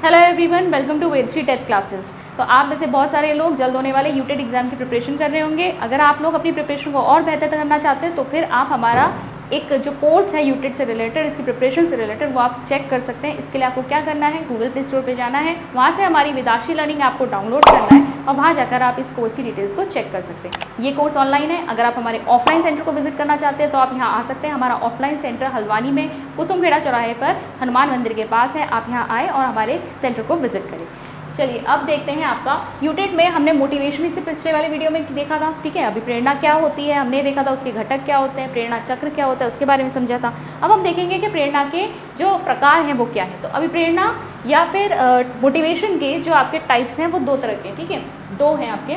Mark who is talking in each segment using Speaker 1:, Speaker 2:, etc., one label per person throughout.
Speaker 1: Hello everyone, welcome to Vedashree TET classes. तो आप में से बहुत सारे लोग जल्द होने वाले यूटेट एग्जाम की प्रिपरेशन कर रहे होंगे। अगर आप लोग अपनी प्रिपरेशन को और बेहतर करना चाहते हैं तो फिर आप हमारा एक जो कोर्स है यूटेट से रिलेटेड, इसकी प्रिपरेशन से रिलेटेड, वो आप चेक कर सकते हैं। इसके लिए आपको क्या करना है, गूगल प्ले स्टोर पे जाना है, वहाँ से हमारी विदाशी लर्निंग आपको डाउनलोड करना है और वहाँ जाकर आप इस कोर्स की डिटेल्स को चेक कर सकते हैं। ये कोर्स ऑनलाइन है। अगर आप हमारे ऑफलाइन सेंटर को विजिट करना चाहते हैं तो आप यहाँ आ सकते हैं। हमारा ऑफलाइन सेंटर हल्द्वानी में कुसुमखेड़ा चौराहे पर हनुमान मंदिर के पास है। आप यहाँ आए और हमारे सेंटर को विजिट करें। चलिए अब देखते हैं आपका यूटेट में हमने मोटिवेशन इससे पिछले वाले वीडियो में देखा था, ठीक है। अभी प्रेरणा क्या होती है हमने देखा था, उसके घटक क्या होते हैं, प्रेरणा चक्र क्या होता है उसके बारे में समझा था। अब हम देखेंगे कि प्रेरणा के जो प्रकार हैं वो क्या है। तो अभी प्रेरणा या फिर मोटिवेशन के जो आपके टाइप्स हैं वो दो तरह के हैं, ठीक है। दो हैं आपके।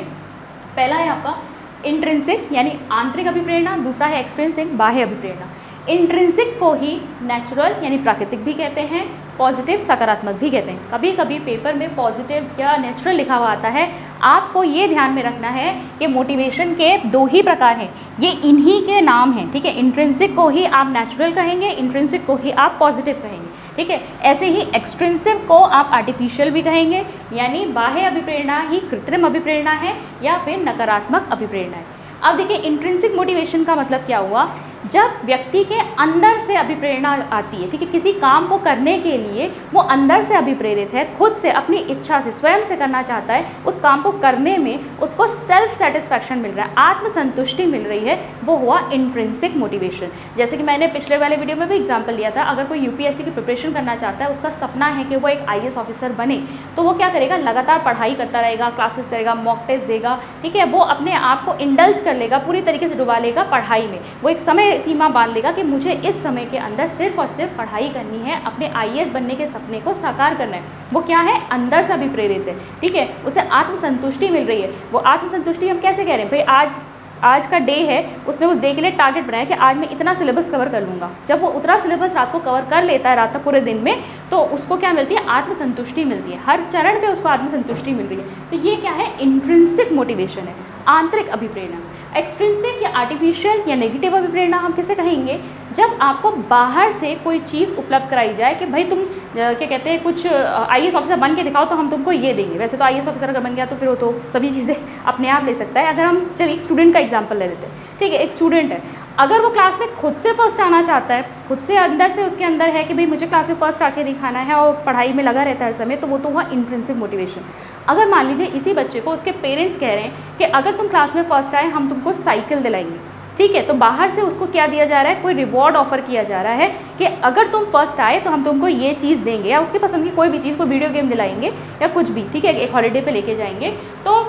Speaker 1: पहला है आपका इंट्रिंसिक यानी आंतरिक अभिप्रेरणा, दूसरा है एक्सट्रिंसिक बाह्य अभिप्रेरणा। इंट्रिंसिक को ही नेचुरल यानी प्राकृतिक भी कहते हैं, पॉजिटिव सकारात्मक भी कहते हैं। कभी कभी पेपर में पॉजिटिव या नेचुरल लिखा हुआ आता है। आपको ये ध्यान में रखना है कि मोटिवेशन के दो ही प्रकार हैं, ये इन्हीं के नाम हैं, ठीक है। इंट्रिंसिक को ही आप नेचुरल कहेंगे, इंट्रिंसिक को ही आप पॉजिटिव कहेंगे, ठीक है। ऐसे ही एक्सट्रिंसिक को आप आर्टिफिशियल भी कहेंगे, यानी बाह्य अभिप्रेरणा ही कृत्रिम अभिप्रेरणा है या फिर नकारात्मक अभिप्रेरणा है। अब देखिए इंट्रिंसिक मोटिवेशन का मतलब क्या हुआ, जब व्यक्ति के अंदर से अभिप्रेरणा आती है, ठीक है। किसी काम को करने के लिए वो अंदर से अभिप्रेरित है, खुद से अपनी इच्छा से स्वयं से करना चाहता है। उस काम को करने में उसको सेल्फ सेटिस्फैक्शन मिल रहा है, आत्मसंतुष्टि मिल रही है, वो हुआ इंट्रिंसिक मोटिवेशन। जैसे कि मैंने पिछले वाले वीडियो में भी एग्जाम्पल लिया था। अगर कोई यूपीएससी की प्रिपरेशन करना चाहता है, उसका सपना है कि वो एक आईएएस ऑफिसर बने, तो वो क्या करेगा, लगातार पढ़ाई करता रहेगा, क्लासेस करेगा, मॉक टेस्ट देगा, ठीक है। वो अपने आप को इंडल्ज कर लेगा, पूरी तरीके से डुबा लेगा पढ़ाई में। वो एक समय सीमा बांध लेगा कि मुझे इस समय के अंदर सिर्फ और सिर्फ पढ़ाई करनी है, अपने आईएएस बनने के सपने को साकार करना है। वो क्या है, अंदर से अभिप्रेरित है, ठीक है। उसे आत्मसंतुष्टि मिल रही है। वो आत्मसंतुष्टि हम कैसे कह रहे हैं, भाई आज का डे है, उसने उस डे के लिए टारगेट बनाया कि आज मैं इतना सिलेबस कवर कर लूँगा। जब वो उतना सिलेबस रात को कवर कर लेता है, रात तक पूरे दिन में, तो उसको क्या मिलती है, आत्मसंतुष्टि मिलती है। हर चरण पे उसको आत्मसंतुष्टि मिल रही है। तो ये क्या है, इंट्रिंसिक मोटिवेशन है, आंतरिक अभिप्रेरणा। एक्सट्रिंसिक या आर्टिफिशियल या नेगेटिव अभिप्रेरणा हम किसे कहेंगे, जब आपको बाहर से कोई चीज़ उपलब्ध कराई जाए कि भाई तुम क्या कहते हैं, कुछ आईएएस ऑफिसर बन के दिखाओ तो हम तुमको ये देंगे। वैसे तो आईएएस ऑफिसर अगर बन गया तो फिर वो तो सभी चीज़ें अपने आप ले सकता है। अगर हम चलिए एक स्टूडेंट का एग्जांपल ले लेते हैं, ठीक है। एक स्टूडेंट है, अगर वो क्लास में खुद से फर्स्ट आना चाहता है, खुद से अंदर से उसके अंदर है कि भाई मुझे क्लास में फर्स्ट आके दिखाना है और पढ़ाई में लगा रहता है हर समय, तो वो तो हुआ इंट्रिंसिक मोटिवेशन। अगर मान लीजिए इसी बच्चे को उसके पेरेंट्स कह रहे हैं कि अगर तुम क्लास में फर्स्ट आए हम तुमको साइकिल दिलाएंगे, ठीक है। तो बाहर से उसको क्या दिया जा रहा है, कोई रिवॉर्ड ऑफर किया जा रहा है कि अगर तुम फर्स्ट आए तो हम तुमको ये चीज़ देंगे, या उसकी पसंद की कोई भी चीज़, कोई वीडियो गेम दिलाएंगे या कुछ भी, ठीक है, एक हॉलीडे पे लेके जाएंगे। तो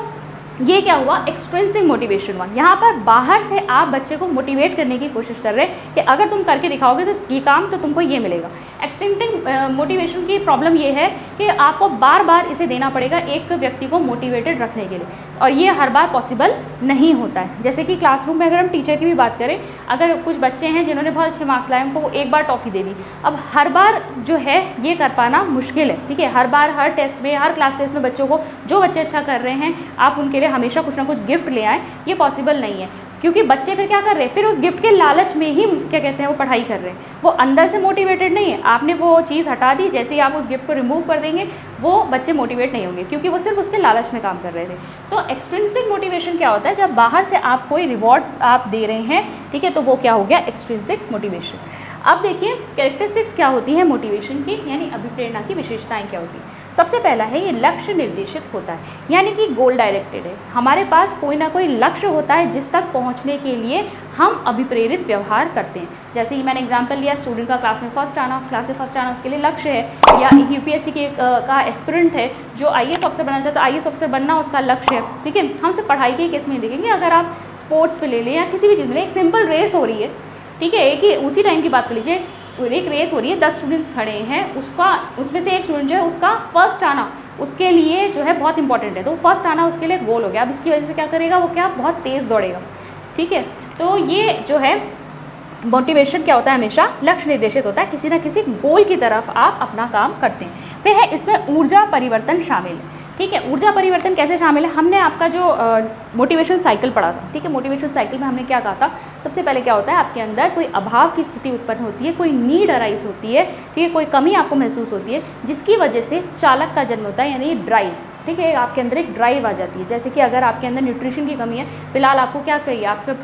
Speaker 1: ये क्या हुआ, एक्सट्रिंसिक मोटिवेशन हुआ। यहाँ पर बाहर से आप बच्चे को मोटिवेट करने की कोशिश कर रहे हैं कि अगर तुम करके दिखाओगे तो ये काम, तो तुमको ये मिलेगा। एक्सट्रिंसिक मोटिवेशन की प्रॉब्लम ये है कि आपको बार बार इसे देना पड़ेगा एक व्यक्ति को मोटिवेटेड रखने के लिए, और ये हर बार पॉसिबल नहीं होता है। जैसे कि क्लासरूम में अगर हम टीचर की भी बात करें, अगर कुछ बच्चे हैं जिन्होंने बहुत अच्छे मार्क्स लाए, उनको वो एक बार टॉफ़ी दे दी। अब हर बार जो है ये कर पाना मुश्किल है, ठीक है। हर बार हर टेस्ट में, हर क्लास टेस्ट में बच्चों को, जो बच्चे अच्छा कर रहे हैं, आप उनके लिए हमेशा कुछ ना कुछ गिफ्ट ले आएँ, ये पॉसिबल नहीं है। क्योंकि बच्चे फिर क्या कर रहे हैं, फिर उस गिफ्ट के लालच में ही क्या कहते हैं वो पढ़ाई कर रहे हैं, वो अंदर से मोटिवेटेड नहीं है। आपने वो चीज़ हटा दी, जैसे ही आप उस गिफ्ट को रिमूव कर देंगे वो बच्चे मोटिवेट नहीं होंगे, क्योंकि वो सिर्फ उसके लालच में काम कर रहे थे। तो एक्सट्रिंसिक मोटिवेशन क्या होता है, जब बाहर से आप कोई रिवॉर्ड आप दे रहे हैं, ठीक है, तो वो क्या हो गया, एक्सट्रिंसिक मोटिवेशन। अब देखिए कैरेक्टरिस्टिक्स क्या होती है मोटिवेशन की, यानी अभिप्रेरणा की विशेषताएं क्या होती है। सबसे पहला है ये लक्ष्य निर्देशित होता है, यानी कि गोल डायरेक्टेड है। हमारे पास कोई ना कोई लक्ष्य होता है जिस तक पहुंचने के लिए हम अभिप्रेरित व्यवहार करते हैं। जैसे ही मैंने एग्जांपल लिया, स्टूडेंट का क्लास में फर्स्ट आना, उसके लिए लक्ष्य है। या एक यूपीएससी के का एस्पिरेंट है जो आईएएस ऑफिसर बनना चाहता है, आईएएस ऑफिसर बनना उसका लक्ष्य है, ठीक है। हम सिर्फ पढ़ाई के केस में देखेंगे, अगर आप स्पोर्ट्स पे ले लें या किसी भी चीज़ में, एक सिंपल रेस हो रही है, ठीक है, एक ही उसी टाइम की बात कर लीजिए, एक रेस हो रही है, 10 स्टूडेंट्स खड़े हैं, उसमें से एक स्टूडेंट जो है उसका फर्स्ट आना उसके लिए जो है बहुत इंपॉर्टेंट है, तो फर्स्ट आना उसके लिए गोल हो गया। अब इसकी वजह से क्या करेगा, वो क्या बहुत तेज़ दौड़ेगा, ठीक है। तो ये जो है मोटिवेशन क्या होता है, हमेशा लक्ष्य निर्देशित होता है, किसी ना किसी गोल की तरफ आप अपना काम करते हैं। फिर है इसमें ऊर्जा परिवर्तन शामिल है, ठीक है। ऊर्जा परिवर्तन कैसे शामिल है, हमने आपका जो मोटिवेशन साइकिल पढ़ा था, ठीक है। मोटिवेशन साइकिल में हमने क्या कहा था, सबसे पहले क्या होता है, आपके अंदर कोई अभाव की स्थिति उत्पन्न होती है, कोई नीड अराइज होती है, ठीक है, कोई कमी आपको महसूस होती है, जिसकी वजह से चालक का जन्म होता है, यानी ड्राइव, ठीक है, आपके अंदर एक ड्राइव आ जाती है। जैसे कि अगर आपके अंदर न्यूट्रिशन की कमी है, फिलहाल आपको क्या करिए, आपका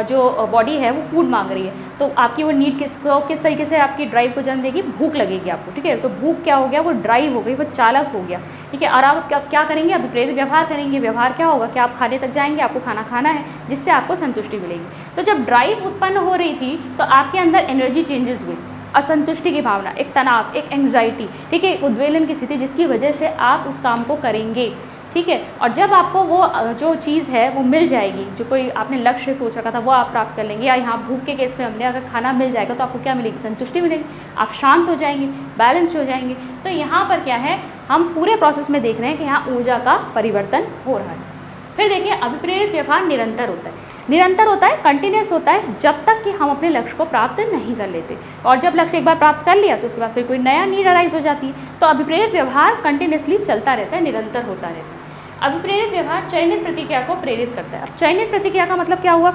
Speaker 1: जो बॉडी है वो फूड मांग रही है, तो आपकी वो नीड किस तरीके से आपकी ड्राइव को जन्म देगी, भूख लगेगी आपको, ठीक है, तो भूख क्या हो गया, वो ड्राइव हो गई, वो चालक हो गया, ठीक है। और आप क्या करेंगे, अभी प्रेरित व्यवहार करेंगे। व्यवहार क्या होगा कि आप खाने तक जाएंगे, आपको खाना खाना है, जिससे आपको संतुष्टि मिलेगी। तो जब ड्राइव उत्पन्न हो रही थी तो आपके अंदर एनर्जी चेंजेस हुई, असंतुष्टि की भावना, एक तनाव, एक एंग्जाइटी, ठीक है, उद्वेलन की स्थिति, जिसकी वजह से आप उस काम को करेंगे, ठीक है। और जब आपको वो जो चीज़ है वो मिल जाएगी, जो कोई आपने लक्ष्य सोच रखा था वो आप प्राप्त कर लेंगे, या यहाँ भूख के केस में हमने अगर खाना मिल जाएगा तो आपको क्या मिलेगी, संतुष्टि मिलेगी, आप शांत हो जाएंगे, बैलेंस्ड हो जाएंगे। तो यहाँ पर क्या है, हम पूरे प्रोसेस में देख रहे हैं कि यहाँ ऊर्जा का परिवर्तन हो रहा है। फिर देखिए, अभिप्रेरित व्यवहार निरंतर होता है, निरंतर होता है, कंटिन्यूस होता है, जब तक कि हम अपने लक्ष्य को प्राप्त नहीं कर लेते। और जब लक्ष्य एक बार प्राप्त कर लिया तो उसके बाद फिर कोई नया नीड अराइज हो जाती है। तो अभिप्रेरित व्यवहार कंटिन्यूसली चलता रहता है, निरंतर होता रहता है। अभिप्रेरित व्यवहार चयनित प्रतिक्रिया को प्रेरित करता है। अब चयनित प्रतिक्रिया का मतलब क्या हुआ,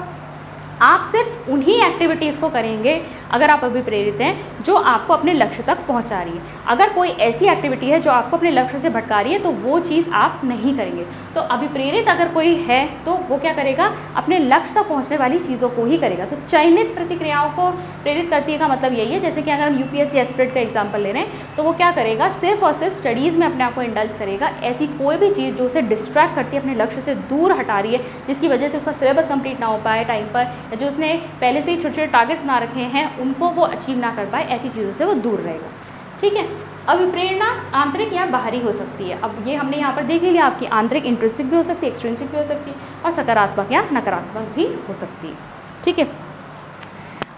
Speaker 1: आप सिर्फ उन्हीं एक्टिविटीज़ को करेंगे अगर आप अभिप्रेरित हैं जो आपको अपने लक्ष्य तक पहुंचा रही है। अगर कोई ऐसी एक्टिविटी है जो आपको अपने लक्ष्य से भटका रही है तो वो चीज़ आप नहीं करेंगे। तो अभिप्रेरित अगर कोई है तो वो क्या करेगा, अपने लक्ष्य तक पहुंचने वाली चीज़ों को ही करेगा। तो चयनित प्रतिक्रियाओं को प्रेरित करती है का मतलब यही है, जैसे कि अगर हम यूपीएससी एस्पिरेंट का एग्जाम्पल ले रहे हैं तो वो क्या करेगा, सिर्फ और सिर्फ स्टडीज़ में अपने आप को इंडल्ज करेगा। ऐसी कोई भी चीज़ जो उसे डिस्ट्रैक्ट करती है, अपने लक्ष्य से दूर हटा रही है, जिसकी वजह से उसका सिलेबस कंप्लीट ना हो पाए टाइम पर, जो उसने पहले से ही छोटे छोटे टारगेट्स बना रखे हैं उनको वो अचीव ना कर पाए, ऐसी चीज़ों से वो दूर रहेगा, ठीक है। अभिप्रेरणा आंतरिक या बाहरी हो सकती है। अब ये हमने यहाँ पर देख लिया, आपकी आंतरिक इंट्रिंसिक भी हो सकती है, एक्सट्रिंसिक भी हो सकती है, और सकारात्मक या नकारात्मक भी हो सकती है, ठीक है।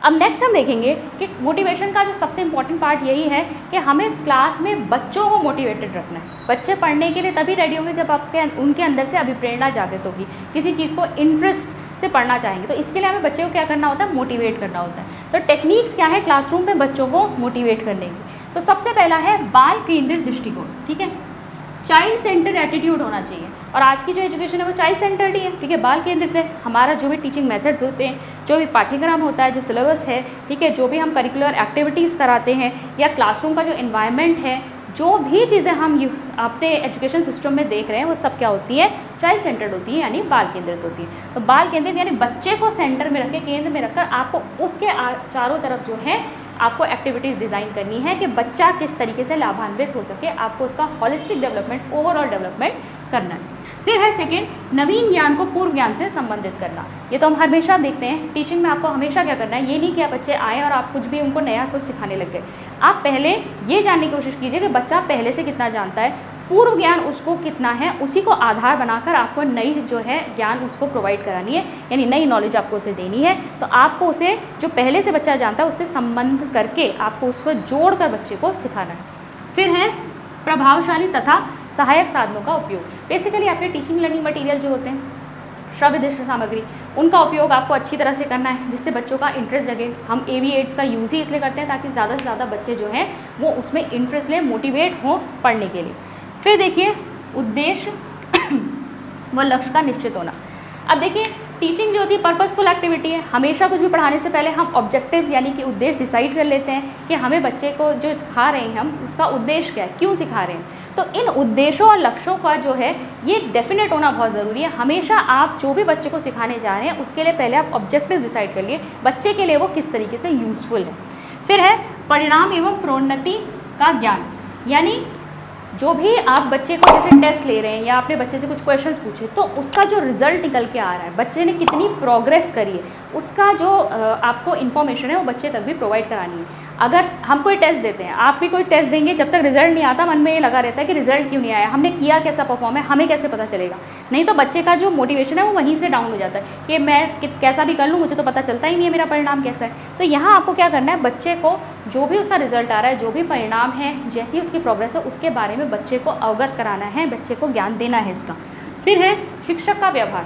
Speaker 1: अब नेक्स्ट हम देखेंगे कि मोटिवेशन का जो सबसे इम्पॉर्टेंट पार्ट यही है कि हमें क्लास में बच्चों को मोटिवेटेड रखना है। बच्चे पढ़ने के लिए तभी रेडी होंगे जब आपके उनके अंदर से अभिप्रेरणा जागृत होगी, किसी चीज़ को इंटरेस्ट से पढ़ना चाहेंगे। तो इसके लिए हमें बच्चे को क्या करना होता है, मोटिवेट करना होता है। तो टेक्निक्स क्या है क्लासरूम में बच्चों को मोटिवेट करने की। तो सबसे पहला है बाल केंद्रित दृष्टिकोण, ठीक है, चाइल्ड सेंटर्ड एटीट्यूड होना चाहिए। और आज की जो एजुकेशन है वो चाइल्ड सेंटर्ड ही है, ठीक है, बाल केंद्रित है। हमारा जो भी टीचिंग मेथड्स होते हैं, जो भी पाठ्यक्रम होता है, जो सिलेबस है, ठीक है, जो भी हम करिकुलर एक्टिविटीज़ कराते हैं, या क्लासरूम का जो इन्वायरमेंट है, जो भी चीज़ें हम अपने एजुकेशन सिस्टम में देख रहे हैं वो सब क्या होती है, चाइल्ड सेंटर्ड होती है, यानी बाल केंद्रित होती है। तो बाल केंद्रित यानी बच्चे को सेंटर में रख के, केंद्र में रखकर आपको उसके चारों तरफ जो है आपको एक्टिविटीज़ डिज़ाइन करनी है कि बच्चा किस तरीके से लाभान्वित हो सके। आपको उसका हॉलिस्टिक डेवलपमेंट, ओवरऑल डेवलपमेंट करना है। फिर है सेकेंड, नवीन ज्ञान को पूर्व ज्ञान से संबंधित करना। ये तो हम हमेशा देखते हैं टीचिंग में, आपको हमेशा क्या करना है, ये नहीं कि आप बच्चे आए और आप कुछ भी उनको नया कुछ सिखाने लग गए। आप पहले ये जानने की कोशिश कीजिए कि बच्चा पहले से कितना जानता है, पूर्व ज्ञान उसको कितना है, उसी को आधार बनाकर आपको नई जो है ज्ञान उसको प्रोवाइड करानी है, यानी नई नॉलेज आपको उसे देनी है। तो आपको उसे जो पहले से बच्चा जानता है उससे संबंध करके आपको उसको जोड़कर बच्चे को सिखाना है। फिर है प्रभावशाली तथा सहायक साधनों का उपयोग। बेसिकली आपके टीचिंग लर्निंग मटेरियल जो होते हैं, श्रव्यदृश्य सामग्री, उनका उपयोग आपको अच्छी तरह से करना है जिससे बच्चों का इंटरेस्ट जगे। हम AV8 का यूज़ ही इसलिए करते हैं ताकि ज़्यादा से ज़्यादा बच्चे जो हैं वो उसमें इंटरेस्ट लें, मोटिवेट हों पढ़ने के लिए। फिर देखिए उद्देश्य व लक्ष्य का निश्चित होना। अब देखिए टीचिंग जो होती है पर्पसफुल एक्टिविटी है। हमेशा कुछ भी पढ़ाने से पहले हम ऑब्जेक्टिव्स यानी कि उद्देश्य डिसाइड कर लेते हैं कि हमें बच्चे को जो सिखा रहे हैं हम उसका उद्देश्य क्या है, क्यों सिखा रहे हैं। तो इन उद्देश्यों और लक्ष्यों का जो है ये डेफिनेट होना बहुत ज़रूरी है। हमेशा आप जो भी बच्चे को सिखाने जा रहे हैं उसके लिए पहले आप ऑब्जेक्टिव डिसाइड कर लिए, बच्चे के लिए वो किस तरीके से यूज़फुल है। फिर है परिणाम एवं प्रोन्नति का ज्ञान, यानी जो भी आप बच्चे को जैसे टेस्ट ले रहे हैं या आपने बच्चे से कुछ क्वेश्चंस पूछे तो उसका जो रिजल्ट निकल के आ रहा है, बच्चे ने कितनी प्रोग्रेस करी है, उसका जो आपको इन्फॉर्मेशन है वो बच्चे तक भी प्रोवाइड करानी है। अगर हम कोई टेस्ट देते हैं, आप भी कोई टेस्ट देंगे, जब तक रिजल्ट नहीं आता मन में ये लगा रहता है कि रिजल्ट क्यों नहीं आया, हमने किया कैसा परफॉर्म है, हमें कैसे पता चलेगा। नहीं तो बच्चे का जो मोटिवेशन है वो वहीं से डाउन हो जाता है कि मैं कैसा भी कर लूँ मुझे तो पता चलता ही नहीं है मेरा परिणाम कैसा है। तो यहाँ आपको क्या करना है, बच्चे को जो भी उसका रिजल्ट आ रहा है, जो भी परिणाम है, जैसी उसकी प्रोग्रेस है उसके बारे में बच्चे को अवगत कराना है, बच्चे को ज्ञान देना है इसका। फिर है शिक्षक का व्यवहार,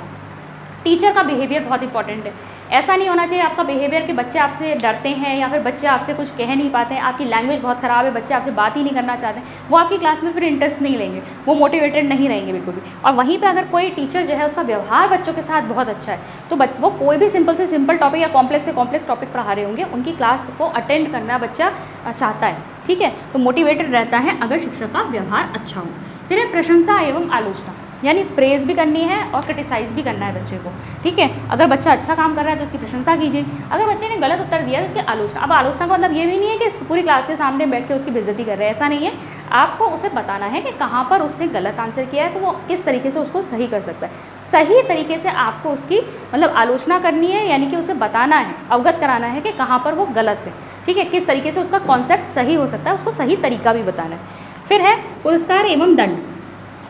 Speaker 1: टीचर का बिहेवियर बहुत इंपॉर्टेंट है। ऐसा नहीं होना चाहिए आपका बिहेवियर कि बच्चे आपसे डरते हैं या फिर बच्चे आपसे कुछ कह नहीं पाते हैं, आपकी लैंग्वेज बहुत ख़राब है, बच्चे आपसे बात ही नहीं करना चाहते हैं, वो आपकी क्लास में फिर इंटरेस्ट नहीं लेंगे, वो मोटिवेटेड नहीं रहेंगे बिल्कुल भी। और वहीं पे अगर कोई टीचर जो है उसका व्यवहार बच्चों के साथ बहुत अच्छा है तो वो कोई भी सिंपल से सिंपल टॉपिक या कॉम्प्लेक्स से कॉम्प्लेक्स टॉपिक पढ़ा रहे होंगे, उनकी क्लास को अटेंड करना बच्चा चाहता है, ठीक है, तो मोटिवेटेड रहता है अगर शिक्षक का व्यवहार अच्छा हो। फिर है प्रशंसा एवं आलोचना, यानी प्रेज़ भी करनी है और क्रिटिसाइज़ भी करना है बच्चे को, ठीक है। अगर बच्चा अच्छा काम कर रहा है तो उसकी प्रशंसा कीजिए, अगर बच्चे ने गलत उत्तर दिया तो उसकी आलोचना। अब आलोचना का मतलब ये भी नहीं है कि पूरी क्लास के सामने बैठ के उसकी बेइज्जती कर रहे हैं, ऐसा नहीं है। आपको उसे बताना है कि कहाँ पर उसने गलत आंसर किया है तो वो किस तरीके से उसको सही कर सकता है। सही तरीके से आपको उसकी मतलब आलोचना करनी है, यानी कि उसे बताना है, अवगत कराना है कि कहाँ पर वो गलत है, ठीक है, किस तरीके से उसका कॉन्सेप्ट सही हो सकता है, उसको सही तरीका भी बताना है। फिर है पुरस्कार एवं दंड।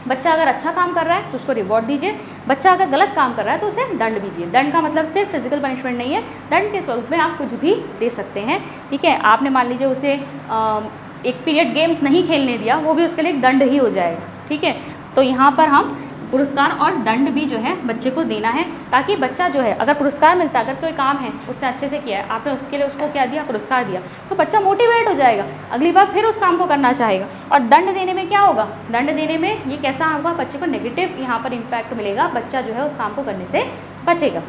Speaker 1: बच्चा अगर अच्छा काम कर रहा है तो उसको रिवॉर्ड दीजिए, बच्चा अगर गलत काम कर रहा है तो उसे दंड दीजिए। दंड का मतलब सिर्फ फिजिकल पनिशमेंट नहीं है, दंड के स्वरूप में आप कुछ भी दे सकते हैं, ठीक है। आपने मान लीजिए उसे एक पीरियड गेम्स नहीं खेलने दिया, वो भी उसके लिए एक दंड ही हो जाएगा, ठीक है। तो यहाँ पर हम पुरस्कार और दंड भी जो है बच्चे को देना है, ताकि बच्चा जो है अगर पुरस्कार मिलता है, अगर कोई काम है उसने अच्छे से किया है, आपने उसके लिए उसको क्या दिया, पुरस्कार दिया, तो बच्चा मोटिवेट हो जाएगा, अगली बार फिर उस काम को करना चाहेगा। और दंड देने में क्या होगा, दंड देने में ये कैसा होगा, बच्चे को नेगेटिव यहाँ पर इम्पैक्ट मिलेगा, बच्चा जो है उस काम को करने से बचेगा।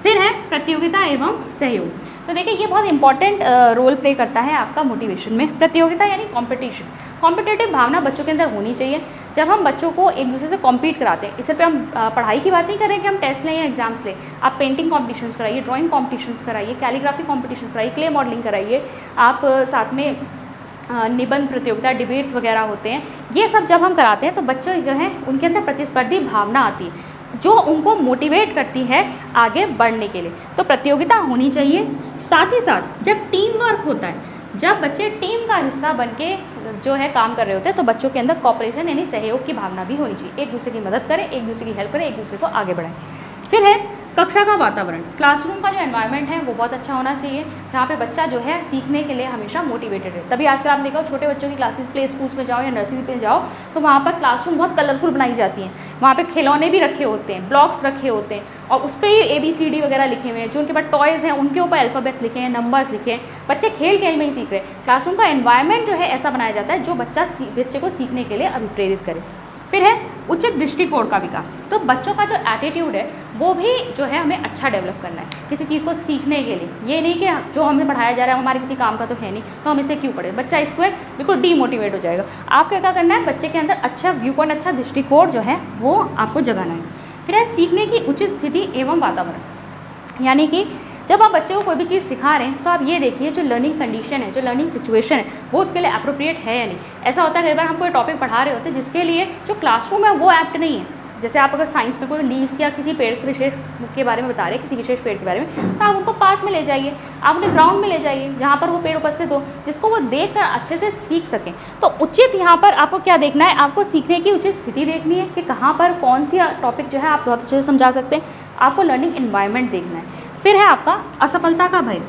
Speaker 1: फिर है प्रतियोगिता एवं सहयोग। तो देखिए ये बहुत इंपॉर्टेंट रोल प्ले करता है आपका मोटिवेशन में। प्रतियोगिता यानी कॉम्पिटिशन, कॉम्पिटिटिव भावना बच्चों के अंदर होनी चाहिए। जब हम बच्चों को एक दूसरे से कॉम्पीट कराते हैं, इससे पे हम पढ़ाई की बात नहीं कर रहे हैं कि हम टेस्ट लें या एग्जाम्स लें, आप पेंटिंग कॉम्पिटिशन्स कराइए, ड्राइंग कॉम्पिटिशन्स कराइए, कैलीग्राफी कॉम्पिटिशन्स कराइए, क्ले मॉडलिंग कराइए, आप साथ में निबंध प्रतियोगिता, डिबेट्स वगैरह होते हैं, ये सब जब हम कराते हैं तो बच्चे जो हैं उनके अंदर प्रतिस्पर्धी भावना आती है जो उनको मोटिवेट करती है आगे बढ़ने के लिए। तो प्रतियोगिता होनी चाहिए। साथ ही साथ जब टीम वर्क होता है, जब बच्चे टीम का हिस्सा बनके जो है काम कर रहे होते हैं, तो बच्चों के अंदर कॉपरेशन यानी सहयोग की भावना भी होनी चाहिए, एक दूसरे की मदद करें, एक दूसरे की हेल्प करें, एक दूसरे को आगे बढ़ाएं। फिर है कक्षा का वातावरण, क्लासरूम का जो एनवायरनमेंट है वो बहुत अच्छा होना चाहिए, जहाँ पे बच्चा जो है सीखने के लिए हमेशा मोटिवेटेड है। तभी आजकल आप देखो छोटे बच्चों की क्लासेस प्ले स्कूल्स में जाओ या नर्सरी पे जाओ तो वहाँ पर क्लासरूम बहुत कलरफुल बनाई जाती हैं, वहाँ पे खिलौने भी रखे होते हैं, ब्लॉक्स रखे होते हैं और उस पर ही ABCD वगैरह लिखे हुए हैं, जो उनके पास टॉयज़ हैं उनके ऊपर अल्फ़ाबेट्स लिखे हैं, नंबर्स लिखे हैं, बच्चे खेल खेल में ही सीख रहे हैं। क्लासरूम का एनवायरनमेंट जो है ऐसा बनाया जाता है जो बच्चे को सीखने के लिए अभिप्रेरित करे। फिर है उचित दृष्टिकोण का विकास। तो बच्चों का जो एटीट्यूड है वो भी जो है हमें अच्छा डेवलप करना है किसी चीज़ को सीखने के लिए। ये नहीं कि जो हमें पढ़ाया जा रहा है हमारे किसी काम का तो है नहीं तो हम इसे क्यों पढ़े, बच्चा इसको बिल्कुल डीमोटिवेट हो जाएगा। आपको क्या करना है, बच्चे के अंदर अच्छा व्यू पॉइंट, अच्छा दृष्टिकोण जो है वो आपको जगाना है। फिर है सीखने की उचित स्थिति एवं वातावरण, यानी कि जब आप बच्चे को कोई भी चीज़ सिखा रहे हैं तो आप ये देखिए जो लर्निंग कंडीशन है, जो लर्निंग सिचुएशन है वो उसके लिए अप्रोप्रिएट है या नहीं। ऐसा होता है कई बार हम कोई टॉपिक पढ़ा रहे होते हैं जिसके लिए जो क्लासरूम है वो एप्ट नहीं है। जैसे आप अगर साइंस में कोई लीव्स या किसी पेड़ के विशेष के बारे में बता रहे हैं, किसी विशेष पेड़ के बारे में, तो आप उनको पार्क में ले जाइए, आप उन्हें ग्राउंड में ले जाइए जहाँ पर वो पेड़ उपस्थित हो, जिसको वो देख कर अच्छे से सीख सकें। तो उचित यहाँ पर आपको क्या देखना है, आपको सीखने की उचित स्थिति देखनी है कि कहाँ पर कौन सी टॉपिक जो है आप बहुत अच्छे से समझा सकते हैं। आपको लर्निंग एनवायरनमेंट देखना है। फिर है आपका असफलता का भय,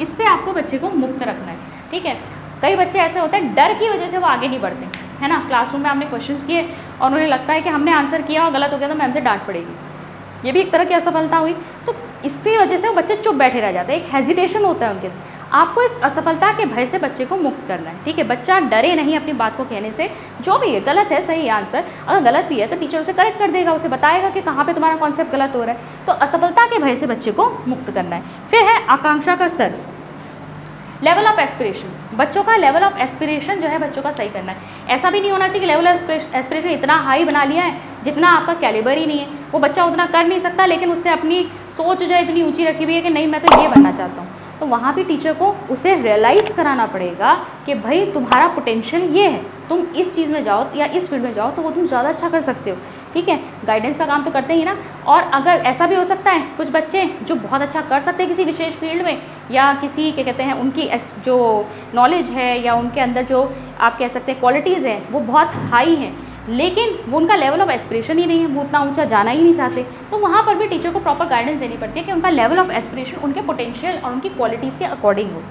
Speaker 1: इससे आपको बच्चे को मुक्त रखना है, ठीक है। कई बच्चे ऐसे होते हैं डर की वजह से वो आगे नहीं बढ़ते, है ना। क्लासरूम में आपने क्वेश्चंस किए और उन्हें लगता है कि हमने आंसर किया और गलत हो गया तो मैम से डांट पड़ेगी, ये भी एक तरह की असफलता हुई। तो इसकी वजह से वो बच्चे चुप बैठे रह जाते हैं, एक हेजिटेशन होता है उनके। आपको इस असफलता के भय से बच्चे को मुक्त करना है, ठीक है। बच्चा डरे नहीं अपनी बात को कहने से, जो भी है गलत है सही आंसर, अगर गलत भी है तो टीचर उसे करेक्ट कर देगा, उसे बताएगा कि कहाँ पे तुम्हारा कॉन्सेप्ट गलत हो रहा है। तो असफलता के भय से बच्चे को मुक्त करना है। फिर है आकांक्षा का स्तर, लेवल ऑफ एस्पिरेशन, बच्चों का लेवल ऑफ एस्पिरेशन जो है बच्चों का सही करना है। ऐसा भी नहीं होना चाहिए कि लेवल ऑफ एस्पिरेशन इतना हाई बना लिया है जितना आपका कैलिबर ही नहीं है, वो बच्चा उतना कर नहीं सकता, लेकिन उसने अपनी सोच जो है इतनी ऊंची रखी हुई है कि नहीं मैं तो ये बनना चाहता हूँ। तो वहाँ भी टीचर को उसे रियलाइज़ कराना पड़ेगा कि भाई तुम्हारा पोटेंशियल ये है, तुम इस चीज़ में जाओ या इस फील्ड में जाओ तो वो तुम ज़्यादा अच्छा कर सकते हो, ठीक है। गाइडेंस का काम तो करते ही ना। और अगर ऐसा भी हो सकता है कुछ बच्चे जो बहुत अच्छा कर सकते हैं किसी विशेष फील्ड में, या किसी क्या कहते हैं उनकी जो नॉलेज है या उनके अंदर जो आप कह सकते हैं क्वालिटीज़ हैं वो बहुत हाई हैं, लेकिन वो उनका लेवल ऑफ एस्पिरेशन ही नहीं है, वो उतना ऊंचा जाना ही नहीं चाहते। तो वहाँ पर भी टीचर को प्रॉपर गाइडेंस देनी पड़ती है कि उनका लेवल ऑफ एस्पिरेशन उनके पोटेंशियल और उनकी क्वालिटीज़ के अकॉर्डिंग हो।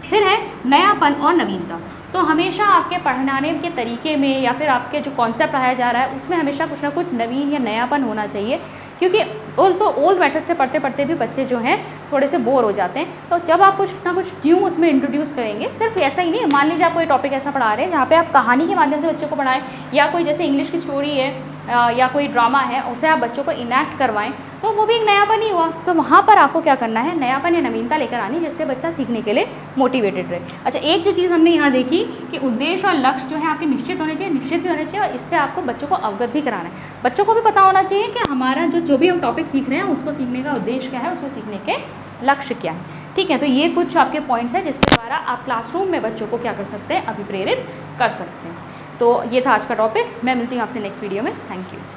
Speaker 1: फिर है नयापन और नवीनता। तो हमेशा आपके पढ़ाने के तरीके में या फिर आपके जो कॉन्सेप्ट पढ़ाया जा रहा है उसमें हमेशा कुछ ना कुछ नवीन या नयापन होना चाहिए, क्योंकि ओल्ड मेथड से पढ़ते पढ़ते भी बच्चे जो हैं थोड़े से बोर हो जाते हैं। तो जब आप कुछ ना कुछ न्यू उसमें इंट्रोड्यूस करेंगे, सिर्फ ऐसा ही नहीं, मान लीजिए आप कोई टॉपिक ऐसा पढ़ा रहे हैं जहाँ पे आप कहानी के माध्यम से बच्चों को पढ़ाएं, या कोई जैसे इंग्लिश की स्टोरी है या कोई ड्रामा है उसे आप बच्चों को इनैक्ट करवाएं, तो वो भी एक नयापन ही हुआ। तो वहाँ पर आपको क्या करना है, नयापन या नवीनता लेकर आनी, जिससे बच्चा सीखने के लिए मोटिवेटेड रहे। अच्छा, एक जो चीज़ हमने यहाँ देखी कि उद्देश्य और लक्ष्य जो है आपके निश्चित होने चाहिए, निश्चित भी होने चाहिए, और इससे आपको बच्चों को अवगत भी कराना है। बच्चों को भी पता होना चाहिए कि हमारा जो भी हम टॉपिक सीख रहे हैं उसको सीखने का उद्देश्य क्या है, उसको सीखने के लक्ष्य क्या है। ठीक है, तो ये कुछ आपके पॉइंट्स हैं जिसके द्वारा आप क्लासरूम में बच्चों को क्या कर सकते हैं, अभिप्रेरित कर सकते हैं। तो ये था आज का टॉपिक। मैं मिलती हूँ आपसे नेक्स्ट वीडियो में। Thank you.